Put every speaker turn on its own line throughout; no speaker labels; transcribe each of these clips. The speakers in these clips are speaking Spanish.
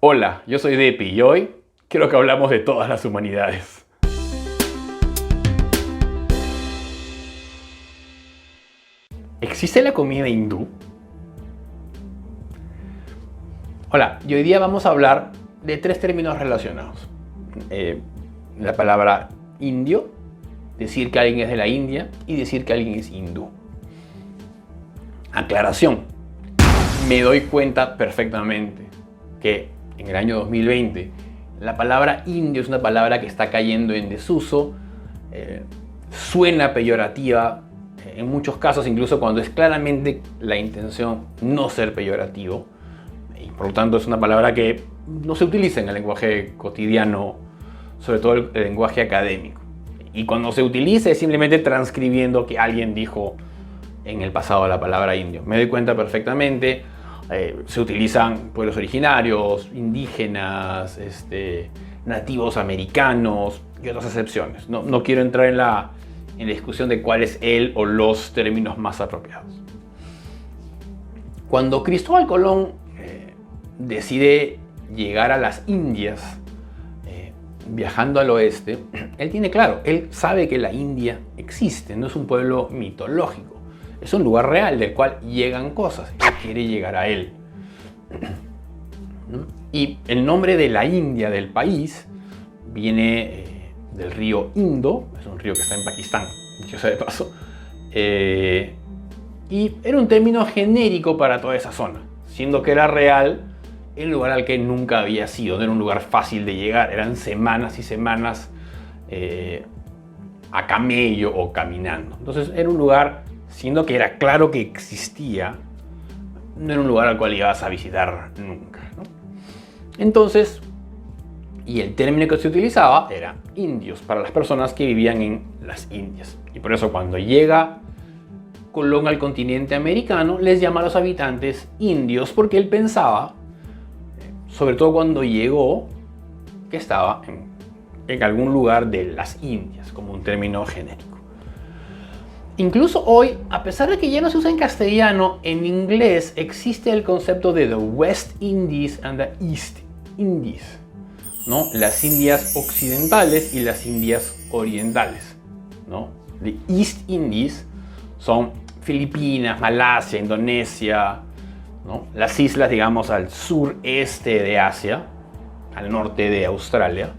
Hola, yo soy Depi y hoy quiero que hablamos de todas las humanidades. ¿Existe la comida hindú? Hola, y hoy día vamos a hablar de tres términos relacionados. La palabra indio, decir que alguien es de la India y decir que alguien es hindú. Aclaración, me doy cuenta perfectamente que en el año 2020 la palabra indio es una palabra que está cayendo en desuso, suena peyorativa, en muchos casos incluso cuando es claramente la intención no ser peyorativo, y por lo tanto es una palabra que no se utiliza en el lenguaje cotidiano, sobre todo el lenguaje académico, y cuando se utiliza es simplemente transcribiendo que alguien dijo en el pasado la palabra indio. Me doy cuenta perfectamente. Se utilizan pueblos originarios, indígenas, nativos americanos y otras excepciones. No quiero entrar en la discusión de cuál es el o los términos más apropiados. Cuando Cristóbal Colón decide llegar a las Indias, viajando al oeste, él tiene claro, él sabe que la India existe, no es un pueblo mitológico. Es un lugar real del cual llegan cosas. Él quiere llegar a él. Y el nombre de la India, del país, viene del río Indo. Es un río que está en Pakistán, dicho sea de paso. Y era un término genérico para toda esa zona. Siendo que era real, el lugar al que nunca había sido. No era un lugar fácil de llegar. Eran semanas y semanas a camello o caminando. Entonces era un lugar, siendo que era claro que existía, no era un lugar al cual ibas a visitar nunca, ¿no? Entonces, y el término que se utilizaba era indios, para las personas que vivían en las Indias. Y por eso cuando llega Colón al continente americano, les llama a los habitantes indios, porque él pensaba, sobre todo cuando llegó, que estaba en algún lugar de las Indias, como un término genérico. Incluso hoy, a pesar de que ya no se usa en castellano, en inglés existe el concepto de the West Indies and the East Indies, ¿no? Las Indias occidentales y las Indias orientales, ¿no? The East Indies son Filipinas, Malasia, Indonesia, ¿no? Las islas, digamos, al sureste de Asia, al norte de Australia.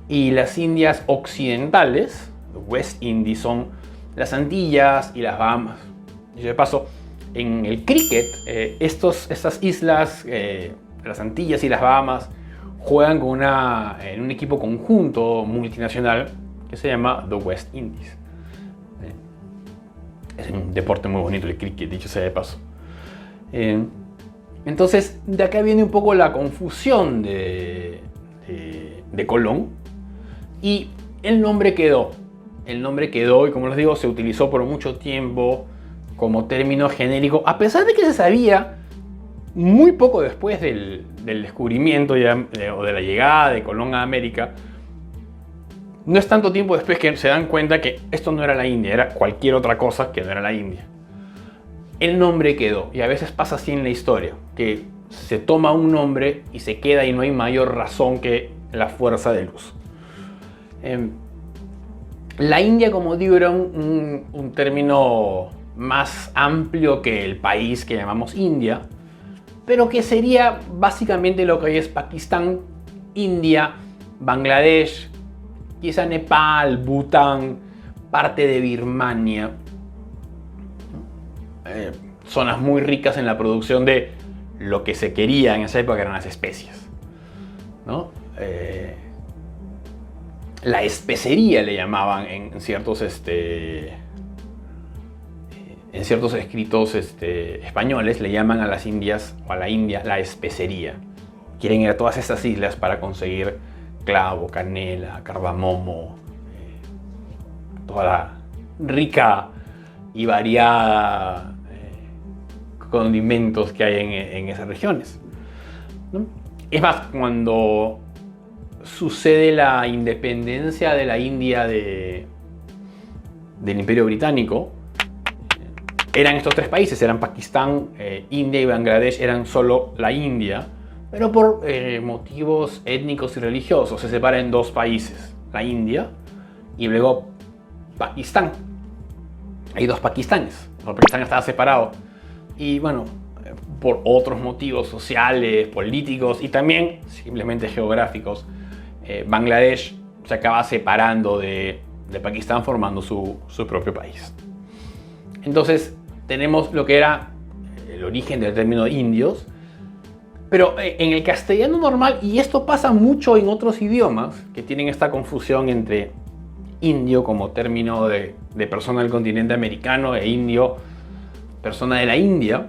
Y las Indias occidentales, the West Indies, son las Antillas y las Bahamas. Y de paso, en el cricket, estas islas, las Antillas y las Bahamas, juegan con en un equipo conjunto multinacional que se llama The West Indies. Es un deporte muy bonito el cricket, dicho sea de paso. Entonces, de acá viene un poco la confusión de Colón, y el nombre quedó. El nombre quedó y, como les digo, se utilizó por mucho tiempo como término genérico, a pesar de que se sabía muy poco después del descubrimiento o de la llegada de Colón a América. No es tanto tiempo después que se dan cuenta que esto no era la India, era cualquier otra cosa que no era la India. El nombre quedó, y a veces pasa así en la historia, que se toma un nombre y se queda y no hay mayor razón que la fuerza del uso. La India, como digo, era un término más amplio que el país que llamamos India, pero que sería básicamente lo que hoy es Pakistán, India, Bangladesh, quizá Nepal, Bután, parte de Birmania. Zonas muy ricas en la producción de lo que se quería en esa época, eran las especias, ¿no? La especería le llamaban en ciertos escritos españoles, le llaman a las Indias o a la India la especería. Quieren ir a todas estas islas para conseguir clavo, canela, cardamomo, toda la rica y variada condimentos que hay en esas regiones, ¿no? Es más, cuando sucede la independencia de la India del Imperio Británico, eran estos tres países, eran Pakistán, India y Bangladesh, eran solo la India, pero por motivos étnicos y religiosos se separa en dos países, la India y luego Pakistán. Hay dos Pakistanes, Pakistán estaba separado y bueno, por otros motivos sociales, políticos y también simplemente geográficos, Bangladesh se acaba separando de Pakistán formando su propio país. Entonces tenemos lo que era el origen del término indios, pero en el castellano normal, y esto pasa mucho en otros idiomas que tienen esta confusión entre indio como término de persona del continente americano e indio, persona de la India,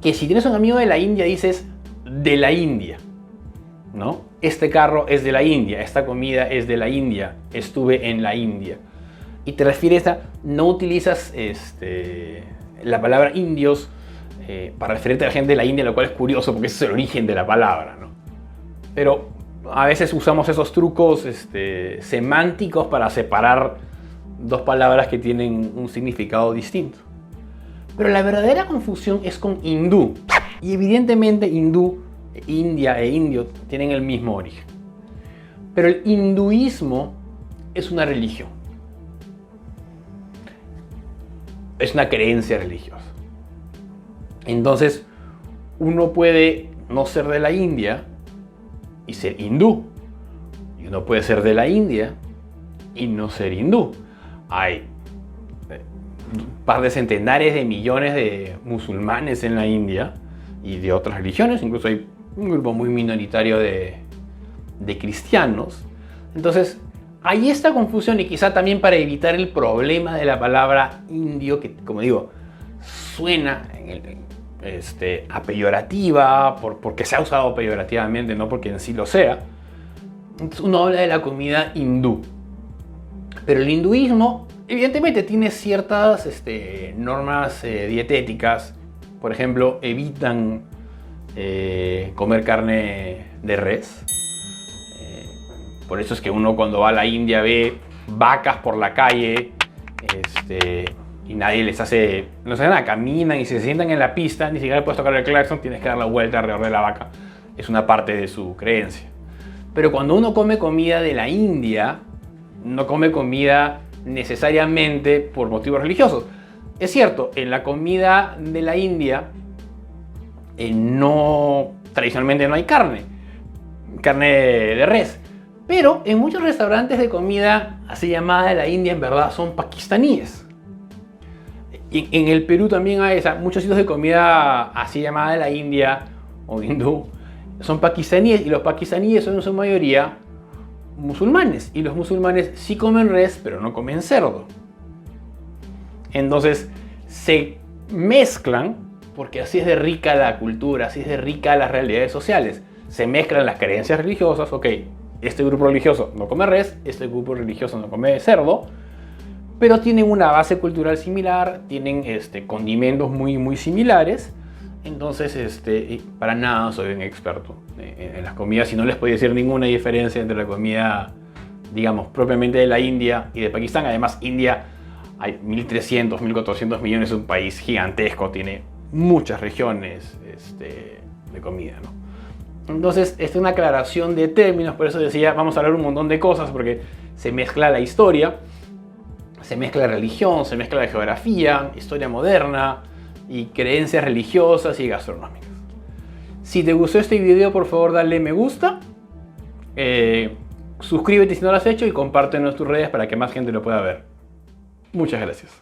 que si tienes un amigo de la India dices de la India, ¿no? Este carro es de la India, esta comida es de la India, estuve en la India. Y te refieres a, no utilizas la palabra indios para referirte a la gente de la India, lo cual es curioso porque ese es el origen de la palabra, ¿no? Pero a veces usamos esos trucos semánticos para separar dos palabras que tienen un significado distinto. Pero la verdadera confusión es con hindú. Y evidentemente hindú, India e indio tienen el mismo origen. Pero el hinduismo es una religión. Es una creencia religiosa. Entonces, uno puede no ser de la India y ser hindú. Y uno puede ser de la India y no ser hindú. Hay un par de centenares de millones de musulmanes en la India y de otras religiones. Incluso hay un grupo muy minoritario de cristianos. Entonces, hay esta confusión y quizá también para evitar el problema de la palabra indio, que como digo, suena a peyorativa, porque se ha usado peyorativamente, no porque en sí lo sea. Entonces uno habla de la comida hindú. Pero el hinduismo evidentemente tiene ciertas normas dietéticas. Por ejemplo, evitan comer carne de res. Por eso es que uno cuando va a la India ve vacas por la calle y nadie les hace, no hace nada, caminan y se sientan en la pista, ni siquiera puedes tocar el claxon, tienes que dar la vuelta alrededor de la vaca. Es una parte de su creencia. Pero cuando uno come comida de la India, no come comida necesariamente por motivos religiosos. Es cierto, en la comida de la India tradicionalmente no hay carne de res. Pero en muchos restaurantes de comida así llamada de la India en verdad son pakistaníes. En el Perú también hay muchos sitios de comida así llamada de la India o hindú son pakistaníes, y los pakistaníes son en su mayoría musulmanes, y los musulmanes sí comen res pero no comen cerdo. Entonces se mezclan porque así es de rica la cultura, así es de rica las realidades sociales. Se mezclan las creencias religiosas, ok. Este grupo religioso no come res, este grupo religioso no come cerdo, pero tienen una base cultural similar, tienen condimentos muy similares. Entonces, para nada soy un experto en las comidas y no les puedo decir ninguna diferencia entre la comida, digamos, propiamente de la India y de Pakistán. Además, India hay 1.300, 1.400 millones, es un país gigantesco, tiene muchas regiones de comida, ¿no? Entonces, esta es una aclaración de términos, por eso decía, vamos a hablar un montón de cosas, porque se mezcla la historia, se mezcla la religión, se mezcla la geografía, historia moderna y creencias religiosas y gastronómicas. Si te gustó este video, por favor dale me gusta, suscríbete si no lo has hecho y compártelo en tus redes para que más gente lo pueda ver. Muchas gracias.